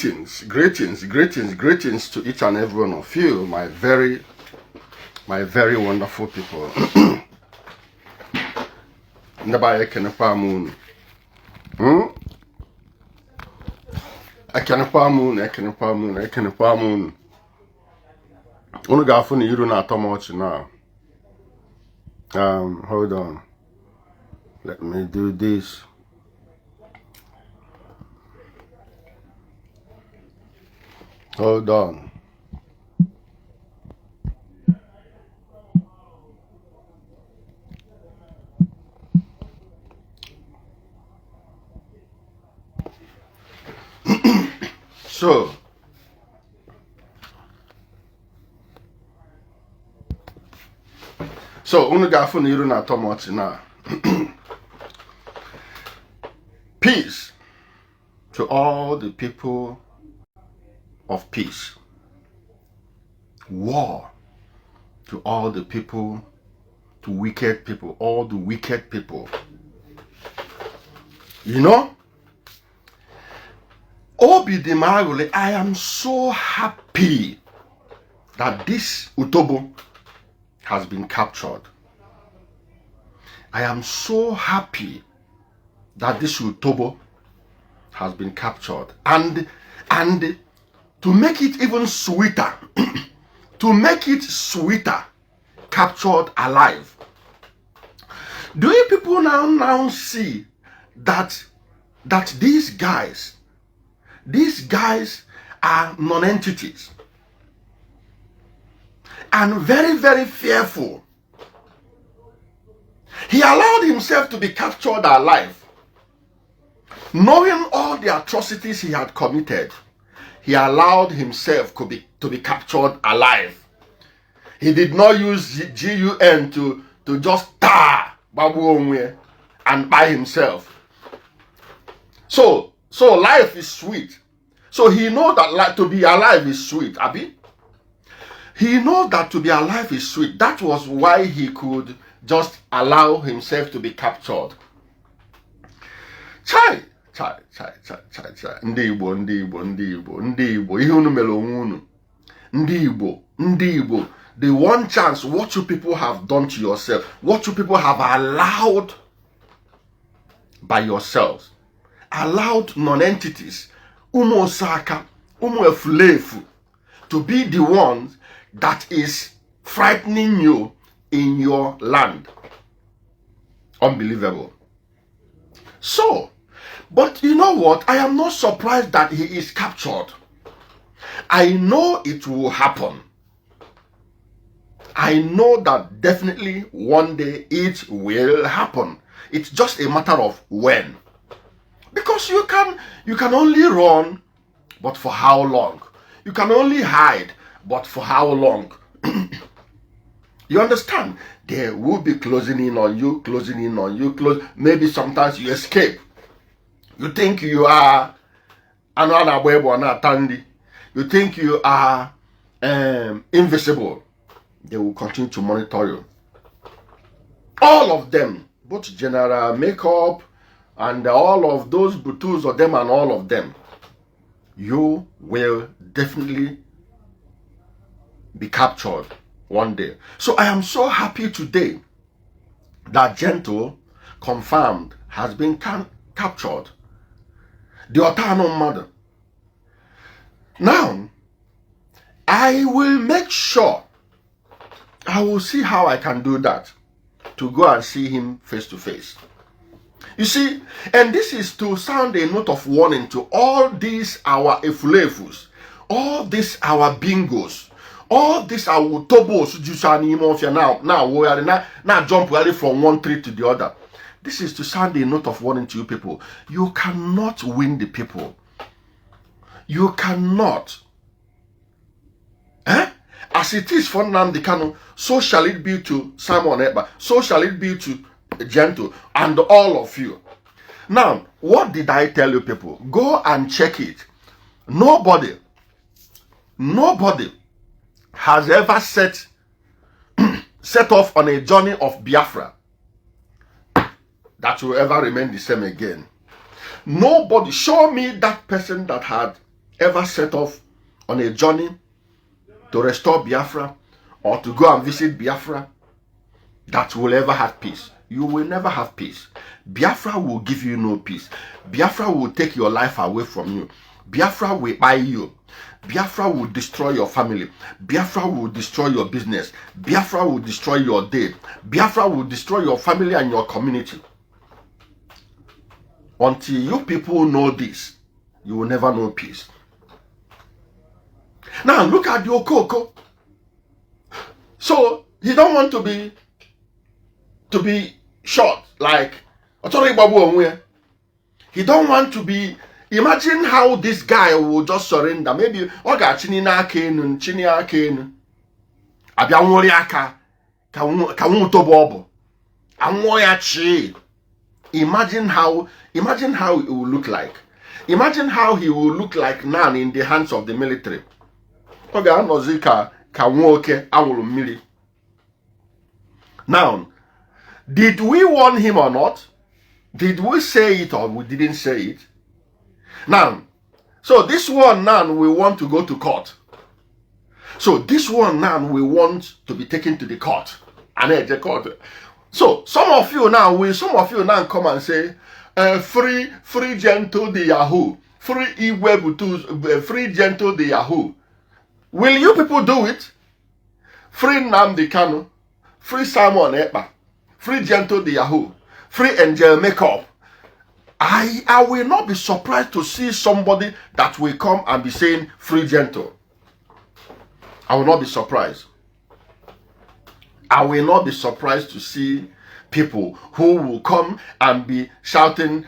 Greetings to each and every one of you, my very wonderful people. Nobody can moon. I can moon. Only got funny, you do not talk much now. Hold on. Let me do this. Hold on. So unu gafu na iru na tomoti na. Peace to all the people of peace. War to all the people, to wicked people, all the wicked people. You know, Obi de Marule, I am so happy that this Utobo has been captured. I am so happy that this Utobo has been captured. And to make it even sweeter, captured alive. Do you people now see that these guys are non-entities and very, very fearful? He allowed himself to be captured alive, knowing all the atrocities he had committed. He allowed himself to be captured alive. He did not use GUN to just tar Babu Onwe and by himself. So life is sweet. So he knows that to be alive is sweet, Abi. He knows that to be alive is sweet. That was why he could just allow himself to be captured. Chai. Ndigbo. Ihe unu mere onwe unu. Ndigbo. The one chance, what you people have done to yourself, what you people have allowed by yourselves, allowed non-entities, umu osaka, umu efulefu, to be the ones that is frightening you in your land. Unbelievable. So, but you know what? I am not surprised that he is captured. I know it will happen. I know that definitely one day it will happen. It's just a matter of when. Because you can only run, but for how long? You can only hide, but for how long? You understand? They will be closing in on you. Maybe sometimes you escape. You think you are you think you are invisible. They will continue to monitor you. All of them, both general makeup and all of those butus of them and all of them, you will definitely be captured one day. So I am so happy today that Gentle confirmed has been captured. The Otano mother. Now, I will make sure, I will see how I can do that, to go and see him face to face. You see, and this is to sound a note of warning to all these our efulefus, all these our bingos, all these our tobos, now we are now jump really from one tree to the other. This is to sound a note of warning to you people. You cannot win the people. You cannot. As it is for Nnamdi Kanu, so shall it be to Simon Ekpa, so shall it be to Gentle and all of you. Now, what did I tell you people? Go and check it. Nobody has ever set off on a journey of Biafra that will ever remain the same again. Nobody. Show me that person that had ever set off on a journey to restore Biafra or to go and visit Biafra that will ever have peace? You will never have peace. Biafra will give you no peace. Biafra will take your life away from you. Biafra will buy you. Biafra will destroy your family. Biafra will destroy your business. Biafra will destroy your day. Biafra will destroy your family and your community. Until you people know this, you will never know peace. Now look at the Okoko. So he don't want to be shot like he don't want to be. Imagine how this guy will just surrender. Maybe oga chini na kenu chini akenu abia nwori aka ka wu to bobo anwo ya chi. Imagine how it will look like. Imagine how he will look like now in the hands of the military. Oga anozi ka nwoke awulu mmiri. Now, did we warn him or not? Did we say it or we didn't say it? Now, so this one now we want to go to court. So this one now we want to be taken to the court. And the court. So some of you now come and say, free gentle the Yahoo, free Igbo, free gentle the Yahoo. Will you people do it? Free Nnamdi Kanu, free Simon Ekpa, free gentle the Yahoo, free Angel Makeup. I will not be surprised to see somebody that will come and be saying free gentle. I will not be surprised. I will not be surprised to see people who will come and be shouting,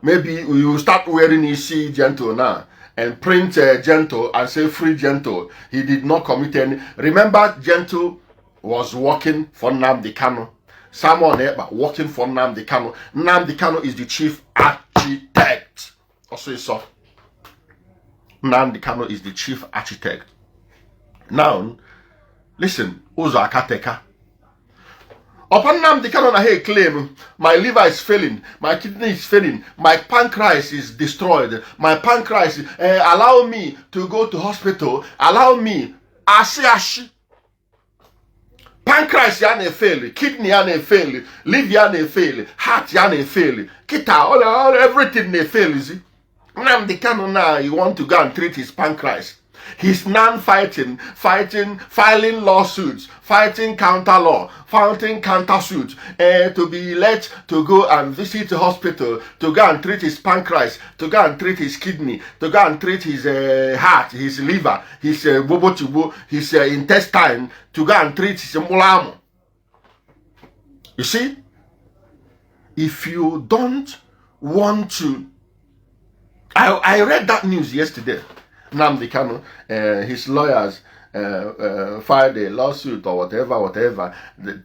maybe you start wearing isi gentle now and print gentle and say free gentle. He did not commit any. Remember, gentle was working for Nnamdi Kanu. Someone working for Nnamdi Kanu. Nnamdi Kanu is the chief architect. Also, so Nnamdi Kanu is the chief architect. Now, listen, Uzo Akateka. Upon Nnamdi Kanu na he claim, my liver is failing, my kidney is failing, my pancreas is destroyed, my pancreas, allow me to go to hospital, allow me, ashi. Pancreas yana fail, kidney yana fail, liver yana fail, heart yana fail, kita all everything they fail. Is it? Nnamdi Kanu now you want to go and treat his pancreas. He's filing lawsuits, fighting counter law, fighting counter suits, to be let to go and visit the hospital, to go and treat his pancreas, to go and treat his kidney, to go and treat his heart, his liver, his his intestine, to go and treat his mulamo. You see, if you don't want to, I read that news yesterday. Nnamdi Kanu, his lawyers filed a lawsuit or whatever,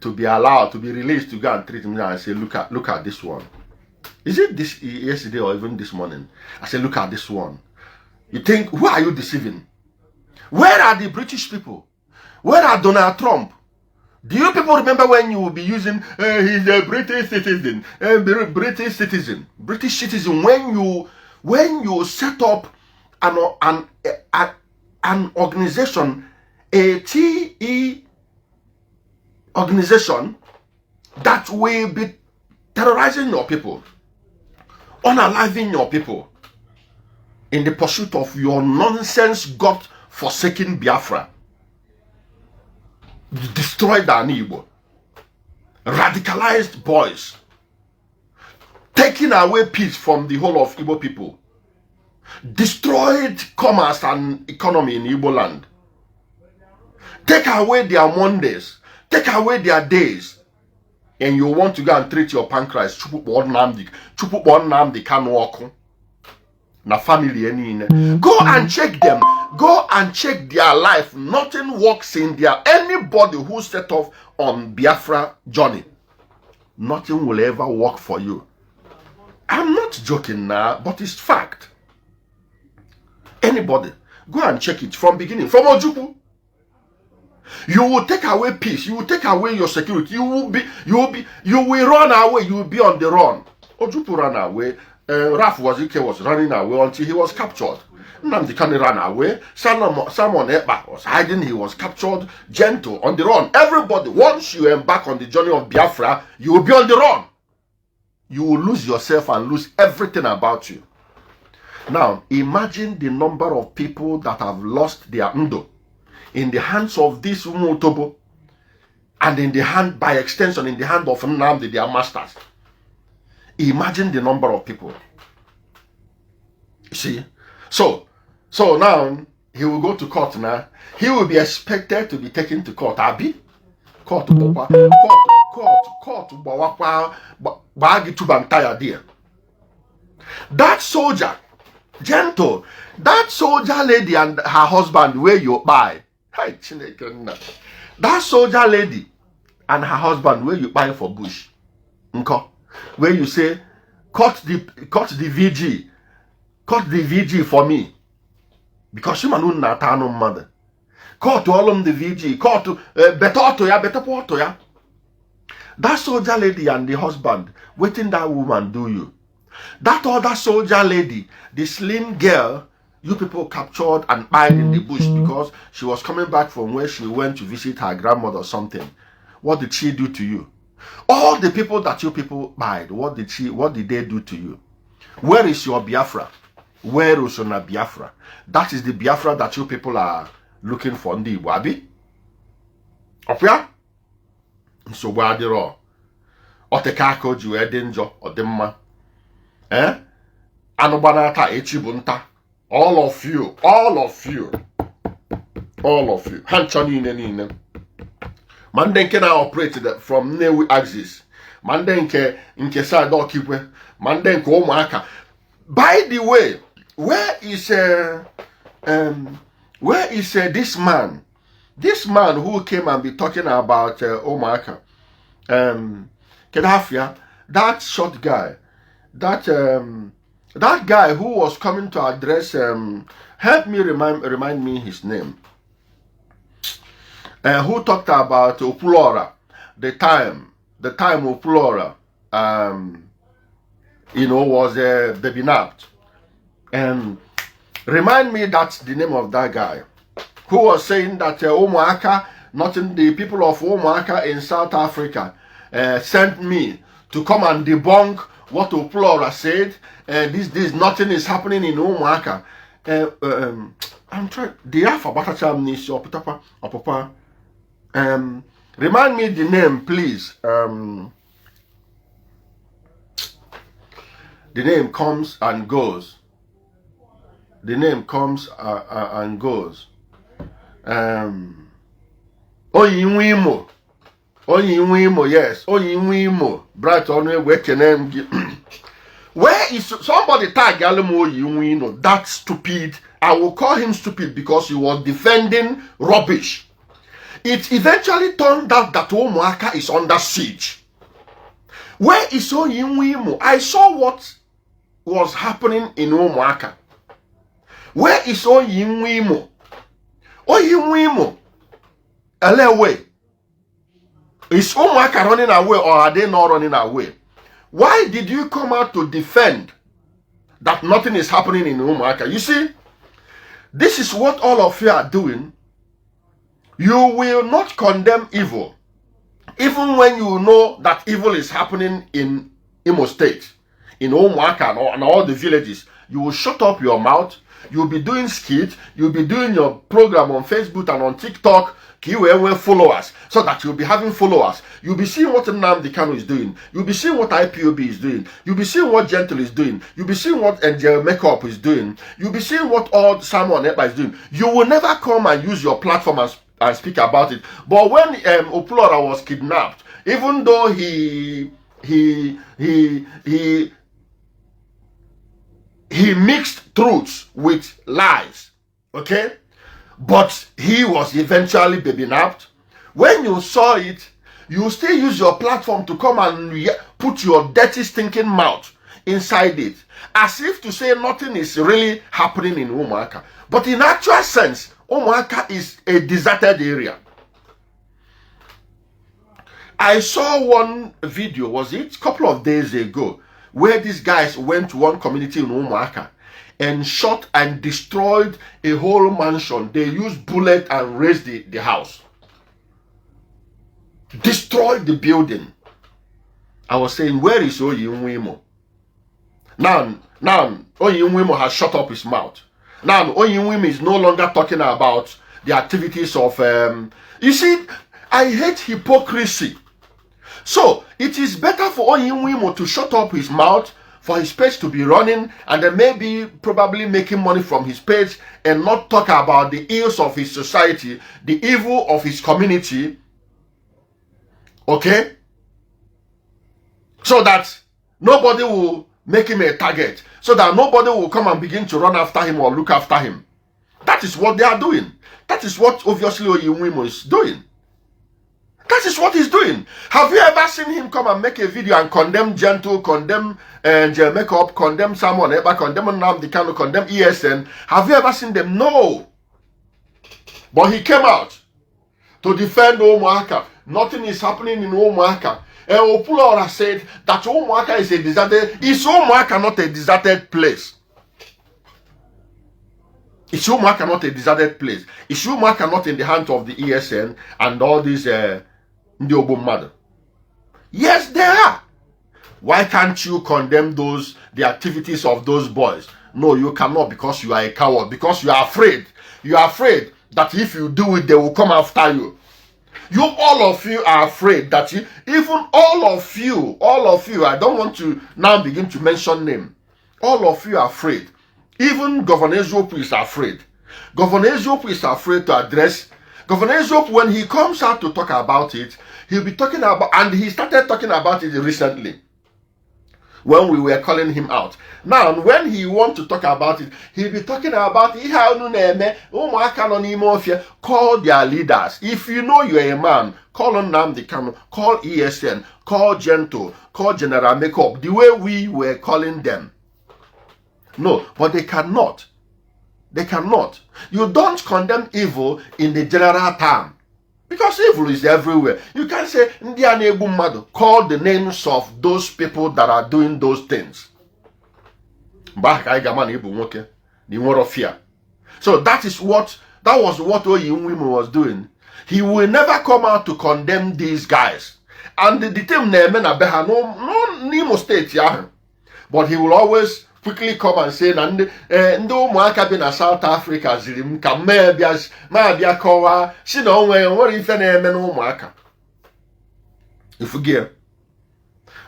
to be allowed to be released to go and treat him. I say, look at this one. Is it this yesterday or even this morning? I say, look at this one. You think, who are you deceiving? Where are the British people? Where are Donald Trump? Do you people remember when you will be using he's a British citizen, British citizen? When you set up an organization, a TE organization that will be terrorizing your people, unaliving your people in the pursuit of your nonsense God-forsaken Biafra. Destroyed the Ndigbo, radicalized boys, taking away peace from the whole of Igbo people, destroyed commerce and economy in Igboland, take away their Mondays, take away their days, and you want to go and treat your pancreas, chupu Nnamdi Kanu na family any. Go and check them. Go and check their life. Nothing works in their. Anybody who set off on Biafra journey, nothing will ever work for you. I'm not joking now, but it's fact. Anybody, go and check it from beginning, from Ojukwu. You will take away peace. You will take away your security. You will run away. You will be on the run. Ojukwu ran away. Raf was running away until he was captured. Nnamdi Kanu ran away. Simon Ekpa was hiding. He was captured. Gentle on the run. Everybody, once you embark on the journey of Biafra, you will be on the run. You will lose yourself and lose everything about you. Now, imagine the number of people that have lost their Ndo in the hands of this Umutobo, and in the hand, by extension, in the hand of Nnamdi, their masters. Imagine the number of people. You see? So now he will go to court now. He will be expected to be taken to court. Abi? Court. That soldier, gentle, that soldier lady and her husband where you buy. That soldier lady and her husband where you buy for bush. Where you say, cut the VG for me. Because she manun na tanu mother. Cut all the VG, cut better ya. That soldier lady and the husband, waiting that woman do you. That other soldier lady, the slim girl, you people captured and hid in the bush because she was coming back from where she went to visit her grandmother or something. What did she do to you? All the people that you people hid, what did they do to you? Where is your Biafra? Where is your Biafra? That is the Biafra that you people are looking for. Ndigbo, abi? Opya? So where the raw? Otekako ju edinjo odemma. Anubanata echibunta. All of you. Hanchani nene. Mandenke na operated from Newi axis. Mandenke nke side okipwe. Mandenke Umaka. By the way, where is this man? This man who came and be talking about Umaka. Kedafia, that short guy. That guy who was coming to address help me remind me his name. Who talked about Upulora, the time Upulora was baby napped. And remind me that's the name of that guy who was saying that Umaka, the people of Umaka in South Africa sent me to come and debunk what Upulora said. This nothing is happening in Umaka. I'm trying. The Alpha Batacha amnesty or Papa. Remind me the name, please. The name comes and goes. The name comes and goes. Oyinwimo. Yes. Oyinwimo. Bright on where can name. Where is somebody tag Alamo Oyinwino? That stupid. I will call him stupid because he was defending rubbish. It eventually turned out that Umaka is under siege. Where is Oyinwimo? I saw what was happening in Umaka. Where is Oyinwimo? Oyinwimo. Elewe. Is Umaka running away or are they not running away? Why did you come out to defend that nothing is happening in Umaka? You see, this is what all of you are doing. You will not condemn evil, even when you know that evil is happening in Imo State, in Umaka and all the villages. You will shut up your mouth. You'll be doing skits. You'll be doing your program on Facebook and on TikTok. Followers, so that you'll be having followers. You'll be seeing what Nnamdi Kanu is doing. You'll be seeing what IPOB is doing. You'll be seeing what Gentle is doing. You'll be seeing what Angel Makeup is doing. You'll be seeing what all Simon Ekpa is doing. You will never come and use your platform and speak about it. But when Upulora was kidnapped, even though he mixed truths with lies, okay? But he was eventually baby napped. When you saw it, you still use your platform to come and put your dirty stinking mouth inside it, as if to say nothing is really happening in Umaka. But in actual sense, Umaka is a deserted area. I saw one video, was it a couple of days ago, where these guys went to one community in Umaka and shot and destroyed a whole mansion. They used bullets and razed the house. Destroyed the building. I was saying, where is Oyinwimo? Now Oyinwimo has shut up his mouth. Now Oyinwimo is no longer talking about the activities of you see, I hate hypocrisy. So it is better for Oyinwimo to shut up his mouth, for his page to be running, and then maybe probably making money from his page, and not talk about the ills of his society, the evil of his community. Okay? So that nobody will make him a target, so that nobody will come and begin to run after him or look after him. That is what they are doing. That is what obviously Oyinwimo is doing. That is what he's doing. Have you ever seen him come and make a video and condemn Gentle, condemn Makeup, condemn someone, condemn Nnamdi Kanu, condemn ESN? Have you ever seen them? No. But he came out to defend Umaka. Nothing is happening in Umaka. And Opulora said that Umaka is a deserted. Is Umaka not a deserted place? Is Umaka not a deserted place? Is Umaka not in the hands of the ESN and all these Ndigbo mother? Yes, they are. Why can't you condemn the activities of those boys? No, you cannot, because you are a coward, because you are afraid. You are afraid that if you do it, they will come after you. All of you are afraid that even all of you, I don't want to now begin to mention name. All of you are afraid. Even Governor Eziokwu is afraid. Governor Eziokwu is afraid to address. Governor Eziokwu, when he comes out to talk about it, he'll be talking about, and he started talking about it recently, when we were calling him out. Now, when he wants to talk about it, he'll be talking about call their leaders. If you know you're a man, call Nnamdi Kanu, call ESN, call Gentle, call General Makeup, the way we were calling them. No, but they cannot. They cannot. You don't condemn evil in the general term, because evil is everywhere. You can say, call the names of those people that are doing those things. The word of fear. So that was what Oyinwimo was doing. He will never come out to condemn these guys. And the team no Nemo State, yeah. But he will always quickly come and say, and Umaka been in South Africa, Zirim, can maybe kowa, she don't what if any Umaka. If you get.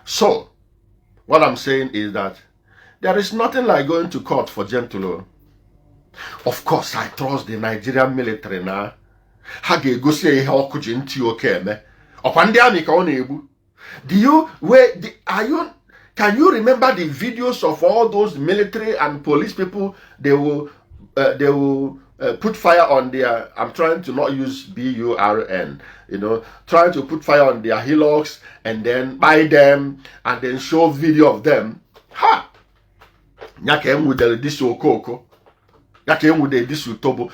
So, what I'm saying is that there is nothing like going to court for Gentle. Of course, I trust the Nigerian military now. Hage go say how could you okay me? Upon the army can you remember the videos of all those military and police people? They will put fire on their, I'm trying to not use BURN, trying to put fire on their hillocks and then buy them and then show video of them. Ha! This okoko. This utobo.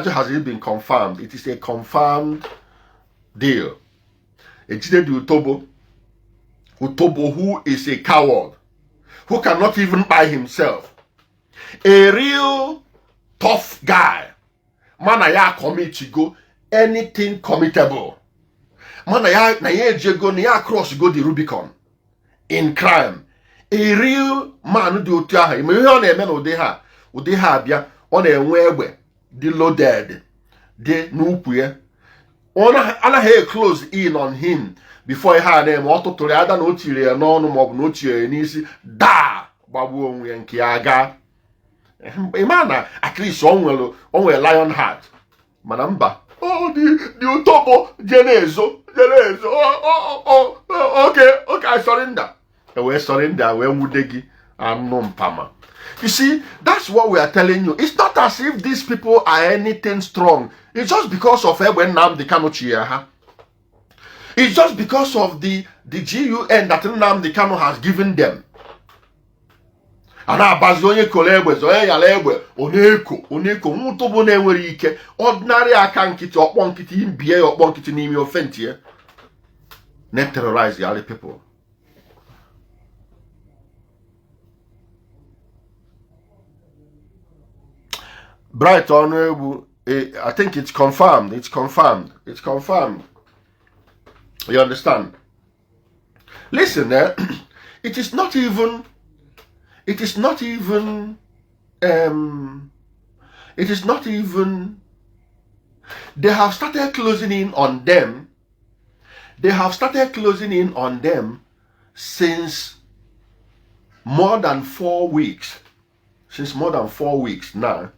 Has it been confirmed? It is a confirmed deal. Utobo, who is a coward, who cannot even buy himself. A real tough guy. Manaya commit to go anything committable. Manaya na ye cross go the Rubicon in crime. A real man do tiaha. Me on e men odeha bia on enwe the loaded de nupuye. Ona he close in on him. Before he had him, auto to the other no chile, no mob, no chile, easy, da, babu, and kiaga. Imana, at least one will lion heart. Manamba. Oh, the utobo, Genezo. Okay, I surrender. We surrender, we mudegi, and non-pama. You see, that's what we are telling you. It's not as if these people are anything strong. It's just because of when Nnamdi Kanu chia. It's just because of the GUN that Nnamdi Kanu has given them. And abazonye kolebwe zoye yalebwe oneko mutobo na enwere ike ordinary aka nkiti okpo nkiti imbie okpo nkiti n'ime ofentie na terrorize the other people. Bright Honorable, I think it's confirmed. It's confirmed. It's confirmed. You understand? Listen, it is not even. It is not even. It is not even. They have started closing in on them. They have started closing in on them since more than 4 weeks. Since more than 4 weeks now.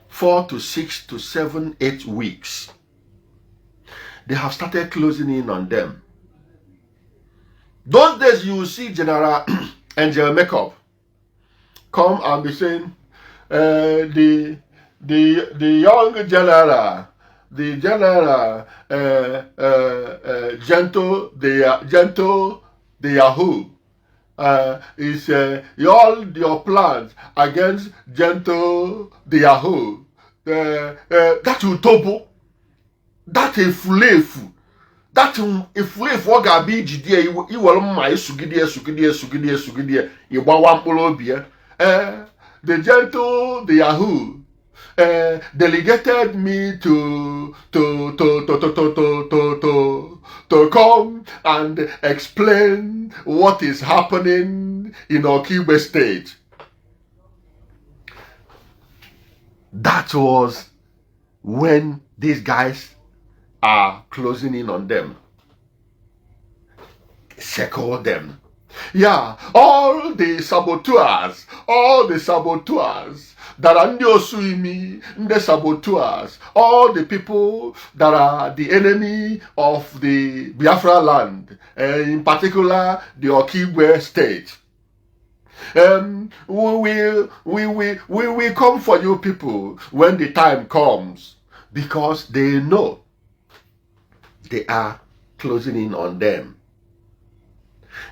4 to 6 to 7, 8 weeks. They have started closing in on them. Those days you will see General Angel Makeup come and be saying, the young general, the general, gentle, the Yahoo, is all your plans against gentle, the Yahoo. That will topo, that a flefu, that a flefu ọ ga-abịa ijide iwere mma esugide ịgbawa mkpụrụ obi ya. The gentle, the Yahoo, delegated me to come and explain what is happening in Okigwe State. That was when these guys are closing in on them. Circle them. Yeah, all the saboteurs that are Nyosuimi, the saboteurs, all the people that are the enemy of the Biafra land, in particular the Okigwe State. We will come for you people when the time comes, because they know they are closing in on them.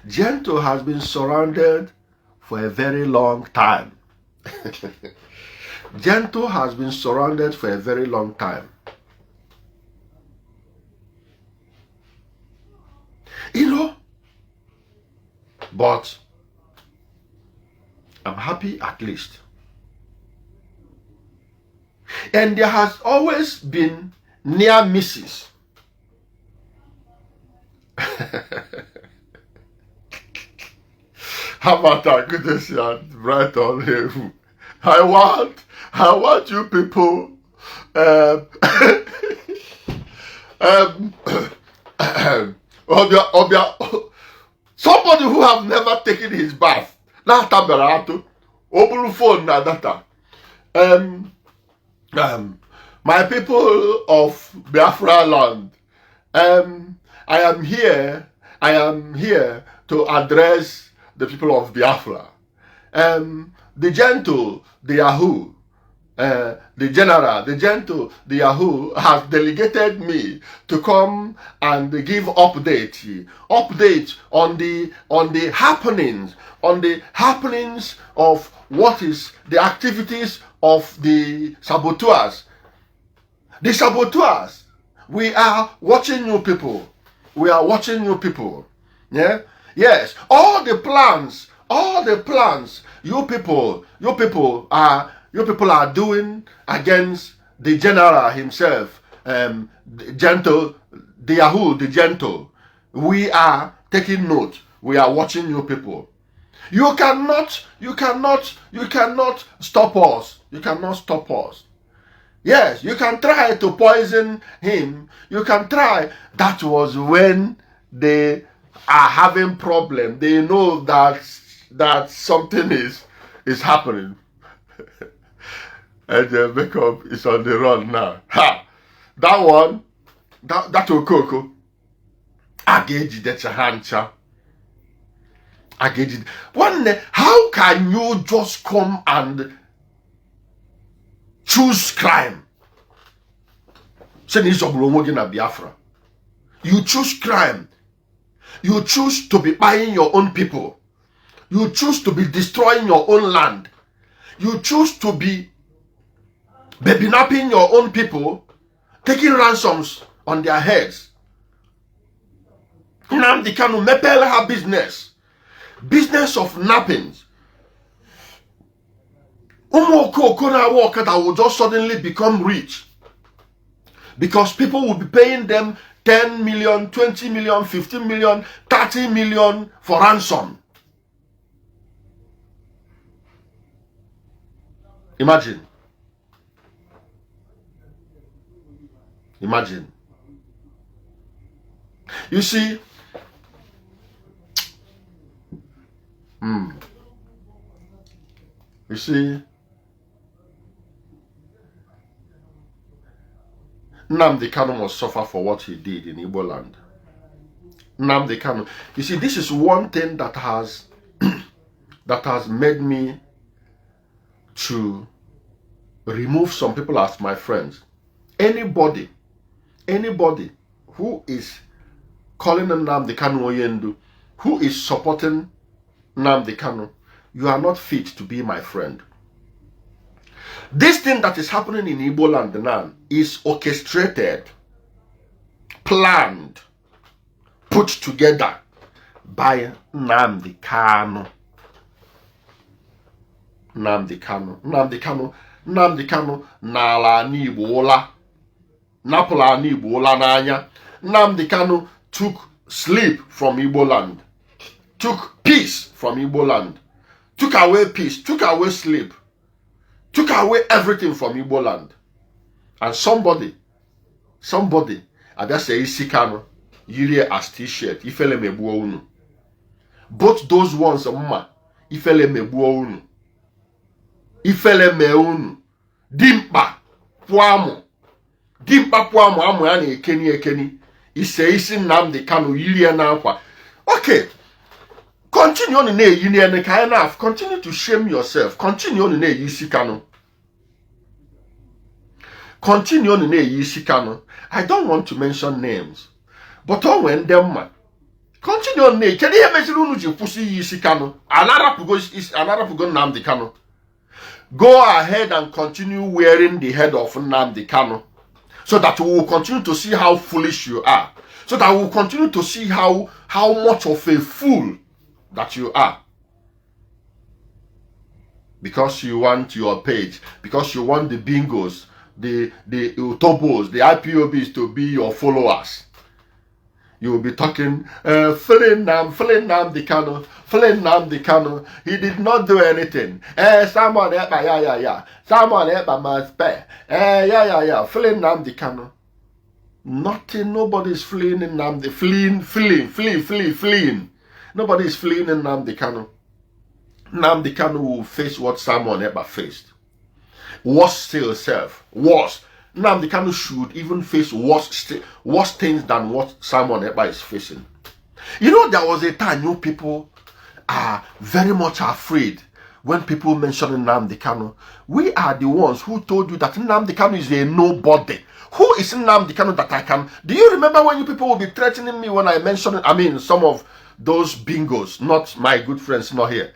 Gento has been surrounded for a very long time. Gento has been surrounded for a very long time. You know, but I'm happy at least. And there has always been near misses. How about that? Good to see you right on here. I want you people somebody who have never taken his bath. My people of Biafra land, I am here to address the people of Biafra. The gentle, the Yahoo, the general, the gentle, the Yahoo has delegated me to come and give update on the happenings of what is the activities of the saboteurs. The saboteurs, we are watching you people. We are watching you people. Yeah? Yes. All the plans you people are doing against the general himself, gentle, the Yahoo, the gentle. We are taking note. We are watching you people. You cannot stop us. You cannot stop us. Yes, you can try to poison him. You can try. That was when they are having problem. They know that something is happening. And the makeup is on the run now. Ha! That one, that Okoko. Ageji decha hancha. Ageji. One, how can you just come and choose crime? You choose crime. You choose to be buying your own people. You choose to be destroying your own land. You choose to be baby-napping your own people, taking ransoms on their heads. Nnamdi Kanu mepele her business of nappings. That will just suddenly become rich. Because people will be paying them 10 million, 20 million, 15 million, 30 million for ransom. Imagine. Imagine. You see, you see, Nnamdi Kanu must suffer for what he did in Igboland. Nnamdi Kanu. You see, this is one thing that has made me to remove some people as my friends. Anybody who is calling Nnamdi Kanu Oyendu, who is supporting Nnamdi Kanu, you are not fit to be my friend. This thing that is happening in Igboland now is orchestrated, planned, put together by Nnamdi Kanu. Nnamdi Kanu n'ala n'Igbo ụla, napụla n'Igbo ụla n'anya. Nnamdi Kanu took sleep from Igboland, took peace from Igboland, took away peace, took away sleep, took away everything from Igboland. And somebody, I just say isi Kanu, yiri as t-shirt, ifele megbuo unu. Both those ones, ifele megbuo unu. Ifele me unu. Dimpa puamu amu ya na ekeni. Isi Nnamdi Kanu yiri na akwa. Okay. Continue on in a union enough. Continue to shame yourself. Continue on in a isi Kanu. Continue on in a isi Kanu. I don't want to mention names. But when them man. Continue on in a can you imagine unu pussy isi Kanu? Another pugo Nnamdi Kanu. Go ahead and continue wearing the head of Nnamdi Kanu, so that we will continue to see how foolish you are, so that we will continue to see how much of a fool that you are. Because you want your page, because you want the bingos, the utobos, the IPOBs to be your followers. You will be talking, feeling Nnamdi Kanu. He did not do anything. Someone Someone must pay. Feeling Nnamdi Kanu. Nothing. Nobody's fleeing in Nnamdi. Fleeing. Nobody is fleeing in Nnamdi Kanu. Nnamdi Kanu will face what someone ever faced. Worse still self. Worse. Nnamdi Kanu should even face worse things than what Simon Ekpa is facing. You know, there was a time you people are very much afraid when people mention Nnamdi Kanu. We are the ones who told you that Nnamdi Kanu is a nobody. Who is Nnamdi Kanu that I can? Do you remember when you people will be threatening me when I mentioned it? I mean, some of those bingos, not my good friends, not here.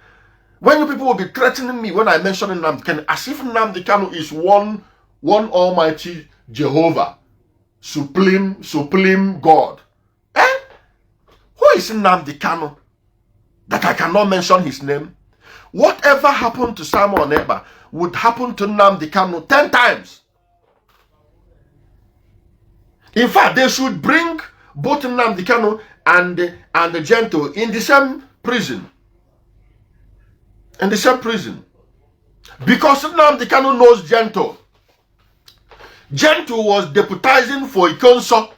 When you people will be threatening me when I mentioned Nnamdi Kanu, as if Nnamdi Kanu is one almighty Jehovah, supreme God. Who is Nnamdi Kanu that I cannot mention his name? Whatever happened to Simon Ekpa would happen to Nnamdi Kanu 10 times. In fact, they should bring both Nnamdi Kanu and the Gento in the same prison. In the same prison. Because Nnamdi Kanu knows Gento. Gento was deputizing for Ikonso.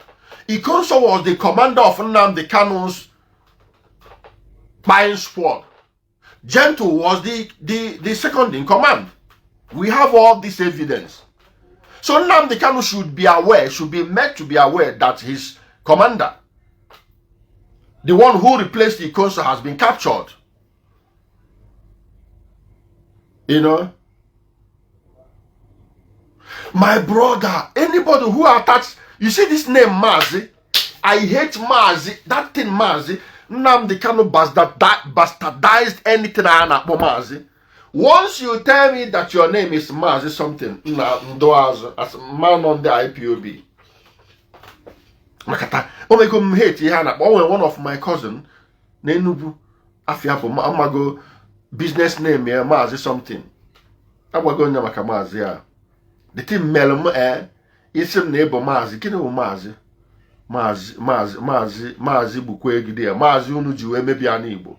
Ikonso was the commander of Nnamdi Kanu's buying squad. Gento was the second in command. We have all this evidence. So Nnamdi Kanu should be aware, should be made to be aware that his commander, the one who replaced Ikonso, has been captured. You know? My brother, anybody who attacks, you see this name Mazi, I hate Mazi, that thing Mazi. Nnamdi Kanu bastardized anything I know about Mazi. Once you tell me that your name is Mazi something, as a man on the IPOB. Makata, oh my God, hate Yana, one of my cousin, Nenubu, Afiapo, Amago, business name, Mazi something. Agwago nya maka maazi a. The thing melum isim na ebo maazi. Kini bụ maazi? Maazi bukwa egide ya. Maazi unu ji wee mebi ana Igbo.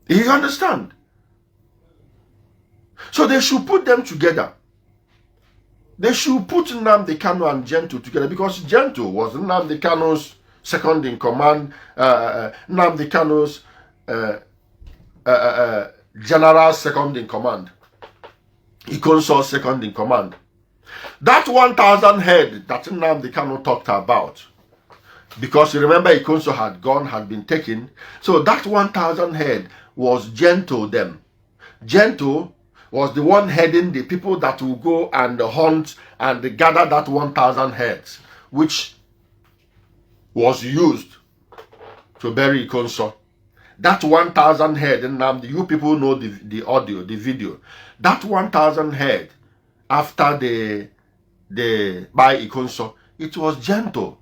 You understand? So they should put them together. They should put Nnamdi Kanu and Gentle together, because Gentle was Nnamdi Kanu's second in command, Nnamdi Kanu's general second in command, Ikonso's second in command. That 1,000 head that Nnamdi Kanu talked about, because you remember Ikonso had been taken, so that 1,000 head was Gentle them. Gentle was the one heading the people that will go and hunt and gather that 1,000 heads, which was used to bury Ikonso. That 1,000 head, and you people know the audio, the video. That 1,000 head, after the by Ikonso, it was Gentle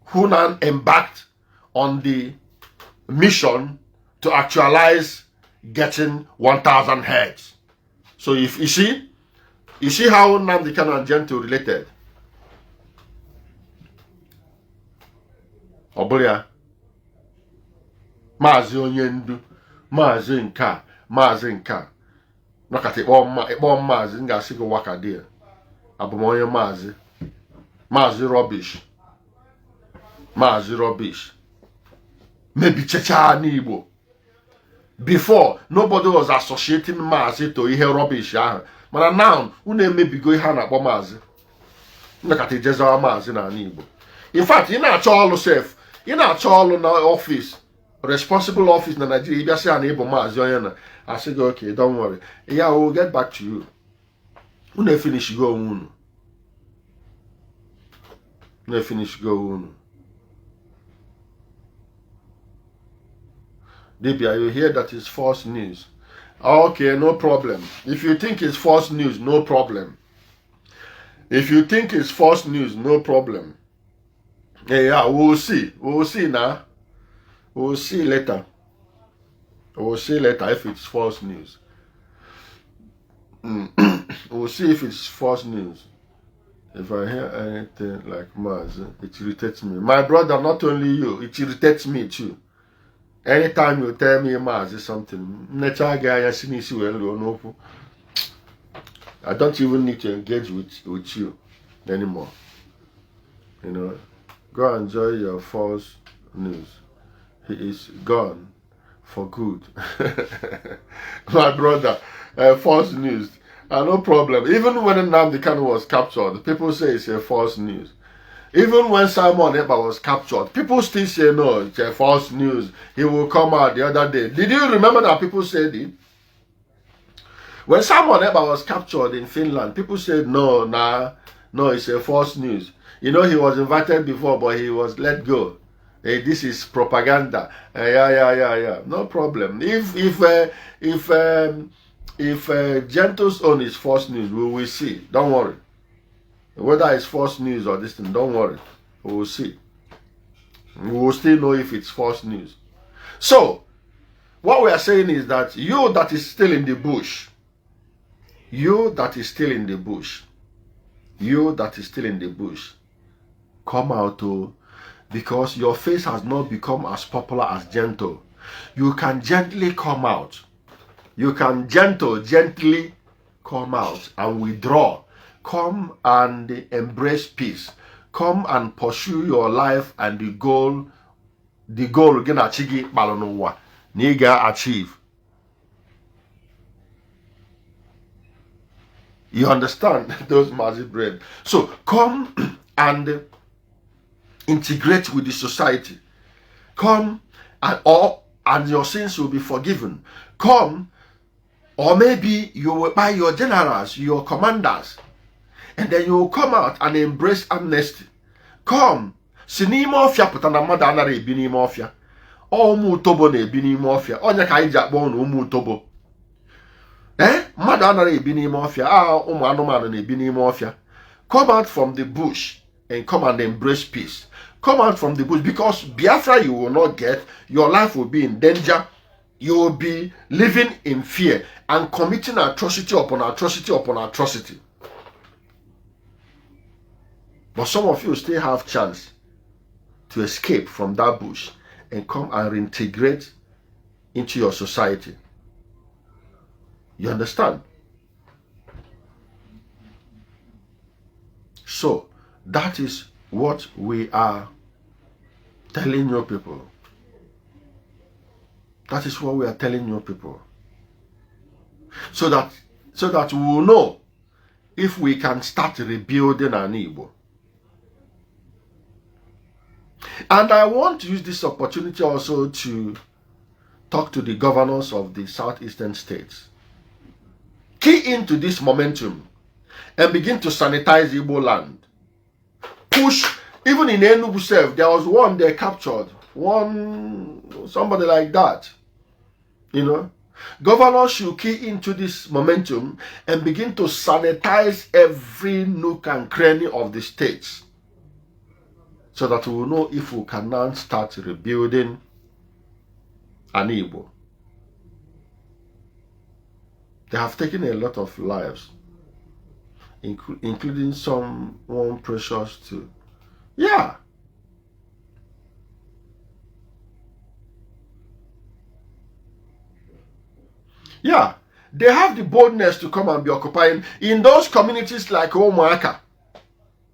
who now embarked on the mission to actualize getting 1,000 heads. So if you see how Nnamdi Kanu and Gentle related. Obulia, Mazi Onyendu, Mazi Nka, Mazi Nka. Nakati ekpo Mazi nga sigo waka dia. Abumonye Mazi rubbish. Mazi rubbish. Maybe checha ni Igbo. Before, nobody was associating Mazi to ihe rubbish. But now, maybe go na akpo Mazi. Nakati jezawa Mazi na Igbo. In fact, you na all safe. You na all na office, responsible office na Nigeria. If you say an Igbo Mazi, I say okay, don't worry. Yeah, we'll get back to you. When finish go on. When finish go on. Dibia, you hear that is false news. Okay, no problem. If you think it's false news, no problem. If you think it's false news, no problem. Yeah, we'll see. We'll see now. We'll see later. We'll see later if it's false news. We'll see if it's false news. If I hear anything like Maz, it irritates me. My brother, not only you, it irritates me too. Anytime you tell me Maz is something, I don't even need to engage with you anymore. You know, go enjoy your false news. He is gone for good. My brother, false news. No problem. Even when Nnamdi Kanu was captured, people say it's a false news. Even when Simon Ekpa was captured, people still say no, it's a false news. He will come out the other day. Did you remember that people said it? When Simon Ekpa was captured in Finland, people said no, it's a false news. You know, he was invited before, but he was let go. Hey, this is propaganda. Yeah. No problem. If Gentle's own is false news, we will see. Don't worry. Whether it's false news or this thing, don't worry. We will see. We will still know if it's false news. So, what we are saying is that you that is still in the bush, come out because your face has not become as popular as Gentle. You can gently come out. You can gently come out and withdraw. Come and embrace peace. Come and pursue your life and the goal again achieve. You understand those massive brain. So come and integrate with the society. Come and your sins will be forgiven. Come, or maybe you will buy your generals, your commanders, and then you will come out and embrace amnesty. Come, sinimofia putana mada anara ebinimofia. Omu tobo na ebinimofia. Onya ka iji akpọ na umu tobo. Mmadụ anara ebi n'ime ọfịa. Ụmụ anụmanụ na-ebi n'ime ọfịa. Come out from the bush and come and embrace peace. Come out from the bush, because Biafra you will not get. Your life will be in danger. You will be living in fear and committing atrocity upon atrocity upon atrocity. But some of you still have chance to escape from that bush and come and reintegrate into your society. You understand? So, that is what we are telling your people. That is what we are telling your people. So that we will know if we can start rebuilding an Igbo. And I want to use this opportunity also to talk to the governors of the southeastern states. Key into this momentum and begin to sanitize Igboland. Push, even in Enugu self, there was one they captured. Somebody like that. You know, governors should key into this momentum and begin to sanitize every nook and cranny of the states, so that we will know if we can now start rebuilding an Igbo. They have taken a lot of lives, including someone precious too. Yeah. Yeah, they have the boldness to come and be occupying in those communities like Umaka.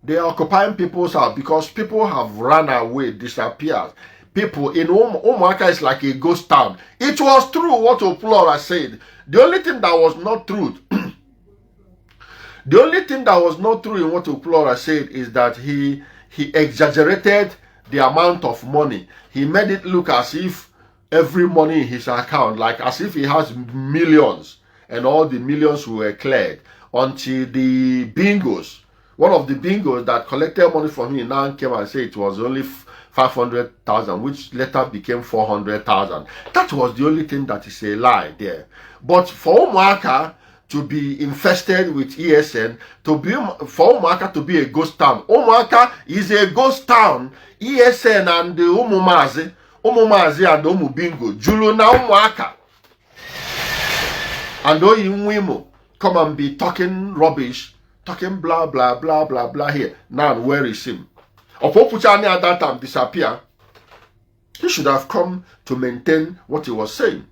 They are occupying people's house because people have run away, disappeared. People in Umaka is like a ghost town. It was true what Oplora said. The only thing that was not true, the only thing that was not true in what Oplora said is that he exaggerated the amount of money. He made it look as if every money in his account, like as if he has millions, and all the millions were cleared until the bingos. One of the bingos that collected money from him now came and said it was only 500,000, which later became 400,000. That was the only thing that is a lie there. But for Umaka to be infested with ESN, for Umaka to be a ghost town, Umaka is a ghost town. ESN and the Umumazi and Umubingo, Julu na Umaka. And Oyinwimo come and be talking rubbish, talking blah blah blah blah blah here. Now where is him? Opopuchani at that time disappear. He should have come to maintain what he was saying.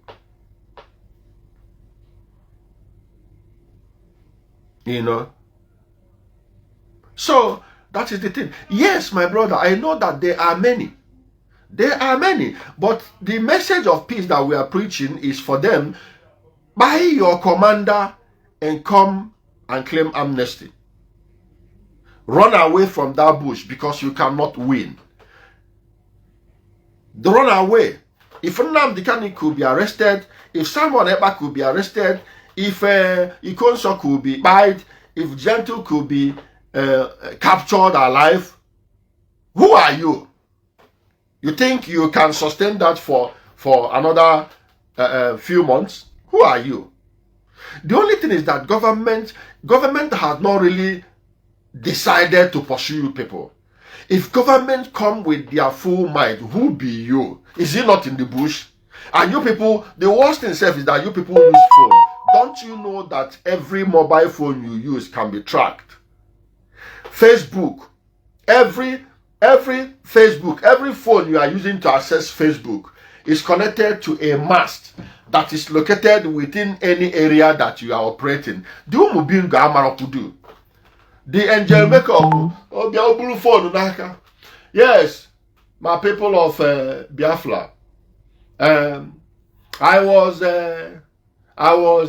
You know. So that is the thing. Yes, my brother, I know that there are many. There are many, but the message of peace that we are preaching is for them. Buy your commander and come and claim amnesty. Run away from that bush because you cannot win. Run away. If Nnamdi Kanu could be arrested, if Samuel Eba could be arrested, if Ikonso could be buyed, if Gentle could be captured alive, who are you? You think you can sustain that for another few months? Who are you? The only thing is that government has not really decided to pursue people. If government come with their full might, who be you? Is it not in the bush? And you people, the worst thing itself is that you people use phone. Don't you know that every mobile phone you use can be tracked? Facebook, every Facebook, every phone you are using to access Facebook is connected to a mast that is located within any area that you are operating. The angel makeup, phone. Yes, my people of Biafra. I was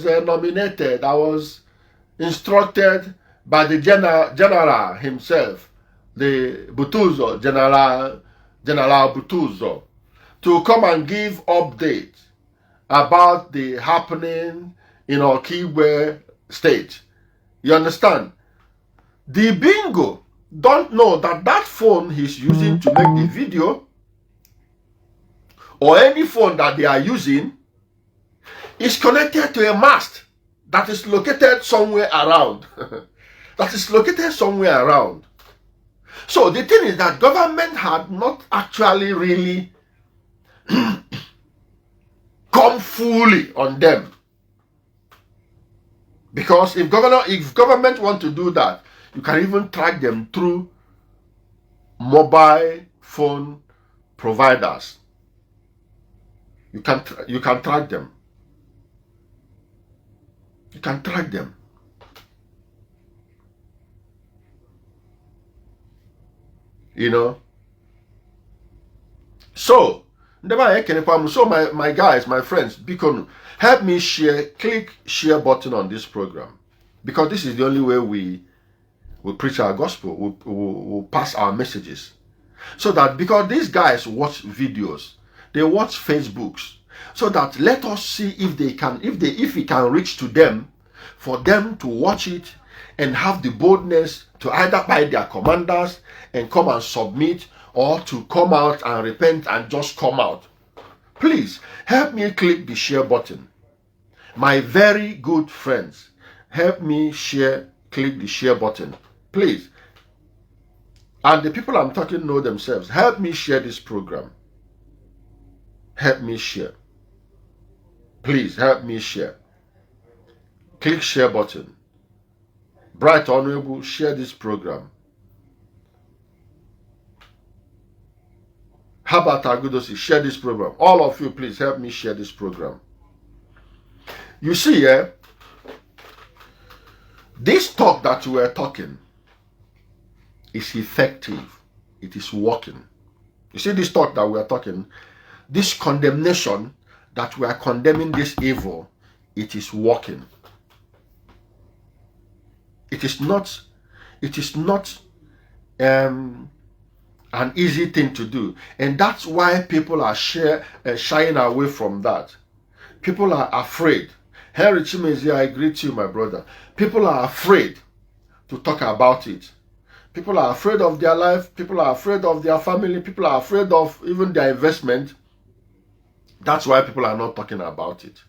nominated. I was instructed by the general himself, the Butuzo, General Butuzo, to come and give updates about the happening in Okigwe state. You understand? The bingo don't know that that phone he's using to make the video, or any phone that they are using, is connected to a mast that is located somewhere around. That is located somewhere around. So the thing is that government had not actually really come come fully on them. Because if government want to do that, you can even track them through mobile phone providers. You can track them. You can track them. You know. So, my guys, my friends, help me share, click share button on this program, because this is the only way we preach our gospel, we pass our messages, so that, because these guys watch videos, they watch Facebooks, so that let us see if we can reach to them, for them to watch it and have the boldness to either buy their commanders and come and submit, or to come out and repent and just come out. Please help me click the share button. My very good friends, help me click the share button, please. And the people I'm talking know themselves. Help me share this program. Help me share. Please help me share. Click share button. Bright Honorable, share this program. How about Agudosi, share this program. All of you, please help me share this program. You see, this talk that we are talking is effective. It is working. You see, this talk that we are talking, this condemnation that we are condemning this evil, it is working. It is not an easy thing to do, and that's why people are shying away from that. People are afraid. Henry Chimezi, I greet you, my brother. People are afraid to talk about it. People are afraid of their life. People are afraid of their family. People are afraid of even their investment. That's why people are not talking about it.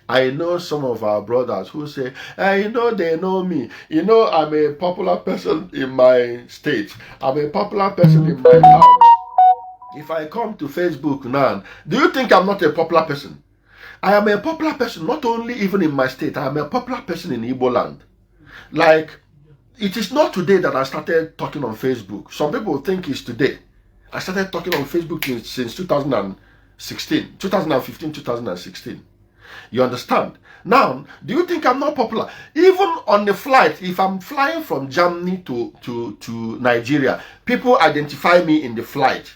I know some of our brothers who say, you know, they know me. You know, I'm a popular person in my state. I'm a popular person in my town. If I come to Facebook now, do you think I'm not a popular person? I am a popular person, not only even in my state. I am a popular person in Igboland. Like, it is not today that I started talking on Facebook. Some people think it's today. I started talking on Facebook since 2015, 2016. You understand? Now, do you think I'm not popular? Even on the flight, if I'm flying from Germany to Nigeria, people identify me in the flight.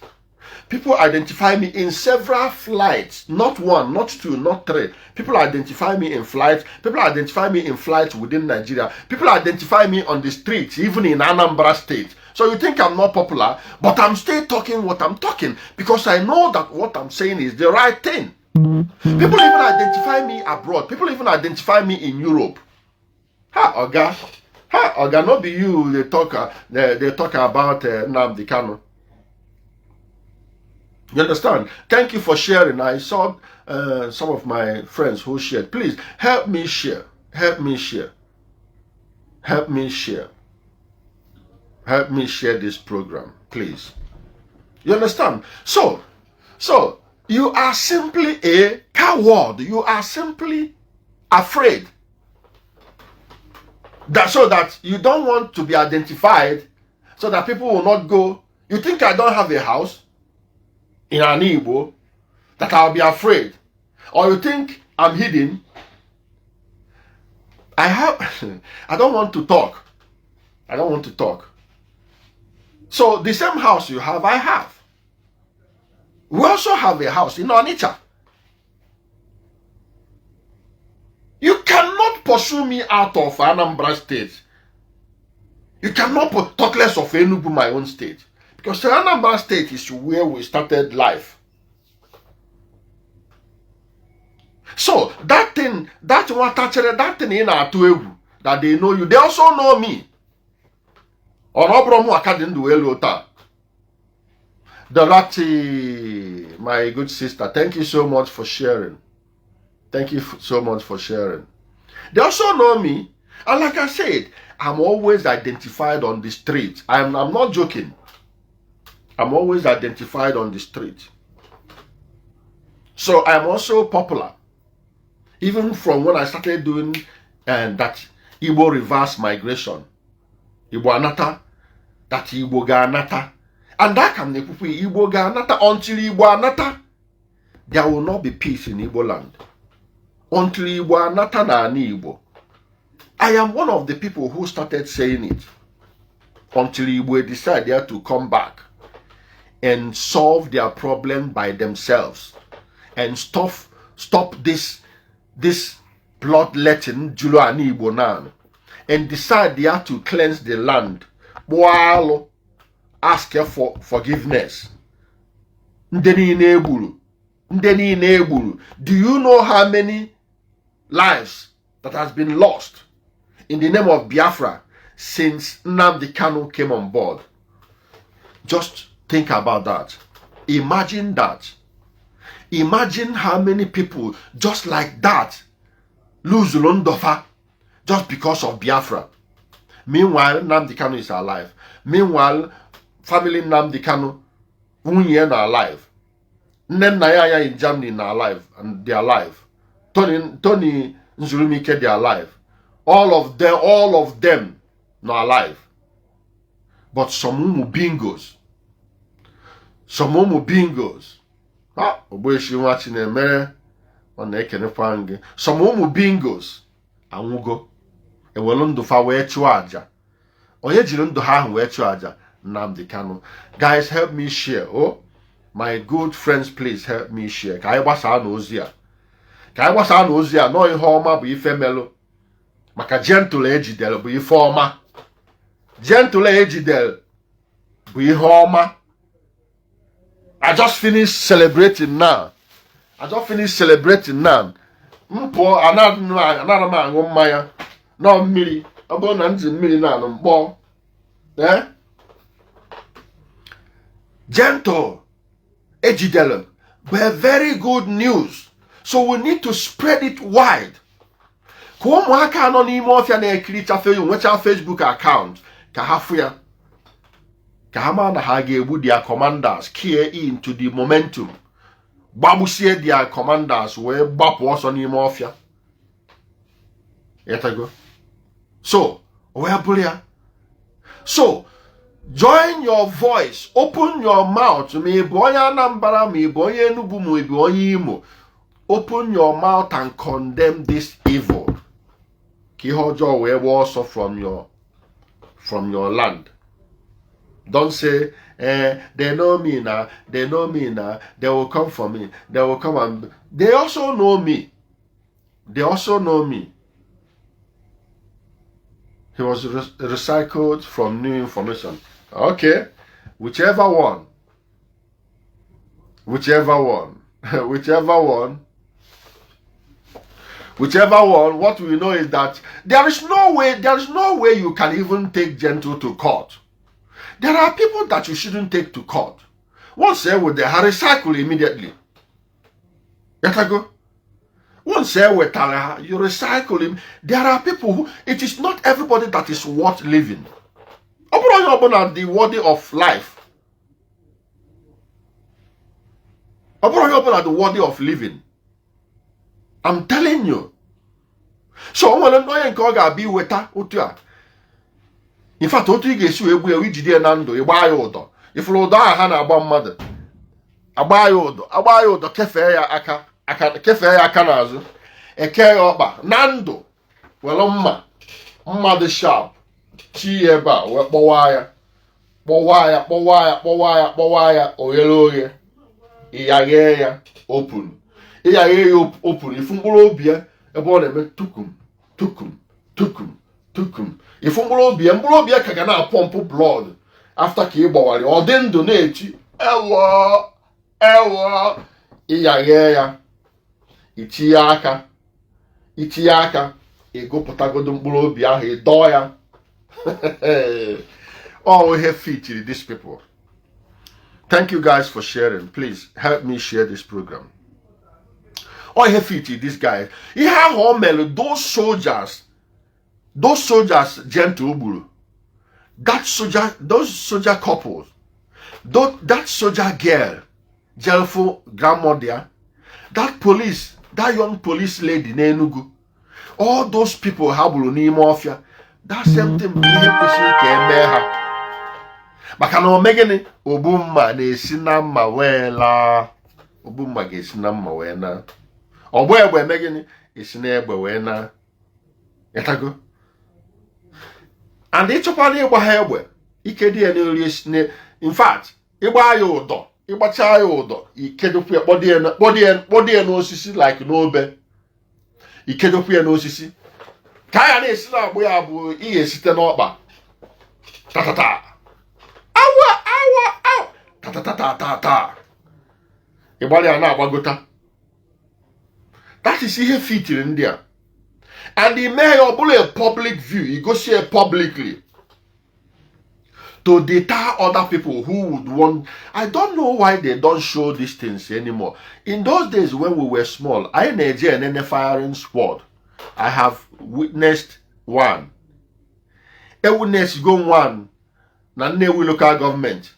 People identify me in several flights. Not one, not two, not three. People identify me in flights. People identify me in flights within Nigeria. People identify me on the streets, even in Anambra State. So you think I'm not popular, but I'm still talking what I'm talking, because I know that what I'm saying is the right thing. People even identify me abroad. People even identify me in Europe. Oga, no be you. They talk about Nnamdi Kanu. You understand? Thank you for sharing. I saw some of my friends who shared. Please help me share. Help me share. Help me share. Help me share this program, please. You understand? So you are simply a coward. You are simply afraid. So that you don't want to be identified, so that people will not go. You think I don't have a house in an Igbo, that I'll be afraid? Or you think I'm hidden? I don't want to talk. I don't want to talk. So the same house you have, I have. We also have a house in Onitsha. You cannot pursue me out of Anambra State. You cannot talk less of Enugu, my own state. Because Anambra State is where we started life. So that thing in Atuegu, that they know you, they also know me. Dorothy, my good sister, thank you so much for sharing. Thank you so much for sharing. They also know me. And like I said, I'm always identified on the street. I'm not joking. I'm always identified on the street. So I'm also popular. Even from when I started doing that Igbo reverse migration. Igbo anata, that Igbo ga anata. And that can Igbo ga anata until Igbo anata. There will not be peace in Igboland. Until Igbo anata na ani Igbo. I am one of the people who started saying it. Until Igbo decided to come back and solve their problem by themselves. And stop this bloodletting Julu ani Igbo now. And decide they have to cleanse the land. While ask for forgiveness. Ndeni nebulu. Do you know how many lives that has been lost in the name of Biafra since Nnamdi Kanu came on board? Just think about that. Imagine that. Imagine how many people just like that lose Londofa just because of Biafra. Meanwhile, Nnamdi Kanu is alive. Meanwhile, family Nnamdi Kanu, Unye na alive. Naya in Germany na alive, and they are alive. Tony Nzulumike, they are alive. All of them na alive. But some bingos. Ah, oboeshi wachi na emere ona ekenekwa nge. Some bingos anwugo. Ewelu ndu fa wee chụọ aja. Onye jiri ndu ha ahụ wee chụọ aja? Nnamdi Kanu. Guys, help me share. Oh, my good friends, please help me share. Ka anyị gbasaa n'ozi a. Nọ ihe ọma bụ ife melụ. Maka gentle ejidel bụ ife ọma. Gentle ejidel bụ ihe ọma. I just finished celebrating now. Mpụọ anara m aṅụ mmanya. No mmiri. Ọ bụrụ na ntị mmiri na anụ mkpọ. Gentle ejidel were very good news. So we need to spread it wide. Ka ụmụaka nọ n'ime ọfịa na-ekiricha nwecha Facebook account ka ha fụ ya. Ka ha ma na ha ga-egbu their commanders, key into the momentum. Gbagbusie their commanders wee gbapụ ọsọ n'ime ọfịa. Yetago. So, where bulia? So, join your voice, open your mouth. Me boya Anambra, me boya Enugu, me boya Imo. Open your mouth and condemn this evil. Kihojo we also from your land. Don't say, they know me now, they will come for me, they will come and they also know me. He was recycled from new information. Okay, whichever one. What we know is that there is no way you can even take gentle to court. There are people that you shouldn't take to court. Once they will recycle immediately. Yatago. Once they will you recycle him. There are people who, it is not everybody that is worth living. The worthy of life. The worthy of living. I'm telling you. So when no yen ga be weta otu a. In fact, otu ị ga-esi wee gbu ewu jide na ndụ ịgba ya ụdọ. Ifuru ụdọ a ha na-agba mmadụ. Agba ya ụdọ kefee ya aka n'azụ. Eke ya ọkpa na ndụ. Were mmadụ sharp. Chi ebe a wee kpọwa ya oghe. Ịyaghe ya open. Ifu mkpụrụ obi ya ebe ọ na-eme tukum. Ifu mkpụrụ obi ya ka ga na-apọmpụ blood after ka ị gbawara ọ dị ndụ na-echi ewo ịyaghe ya itinye aka ịgụpụtagodo mkpụrụ obi ahụ ịdọ ya. Oh, have featured these people. Thank you guys for sharing. Please help me share this program. Oh, have featured this guy. He have those soldiers gentle buru. Those soldier couples, that soldier girl, jelful grandmother, that police, that young police lady n'Enugu, all those people ha gburu n'ime ọfịa, that same thing bụ ihe kwesịrị ka eme ha. Maka na omegini Obumma na-esi na mma wee laa. Obumma ga-esi na mma wee na. Ọgbọ egbe emegini esi na egbe wee na. Yatago. And ịchọkwala ịgba ha egbe, ike dị ya n'ori. In fact, ịgba ya ụdọ, ịgbacha ya ụdọ, ikedokwu ya kpọdị ya n'osisi like n'obe. Ikedokwu ya n'osisi. Ka ya na-esi na agbụ ya bụ ihe site n'ọkpa. Tatata. Awa. Ta. Ịgbali ya na-agbagota. That is ihe fitiri ndị a. And the mayor ọbụla a public view, you go see it publicly. To deter other people who would want. I don't know why they don't show these things anymore. In those days when we were small, I and a firing squad. I have witnessed one. A witness go one. Na Nnewi local government.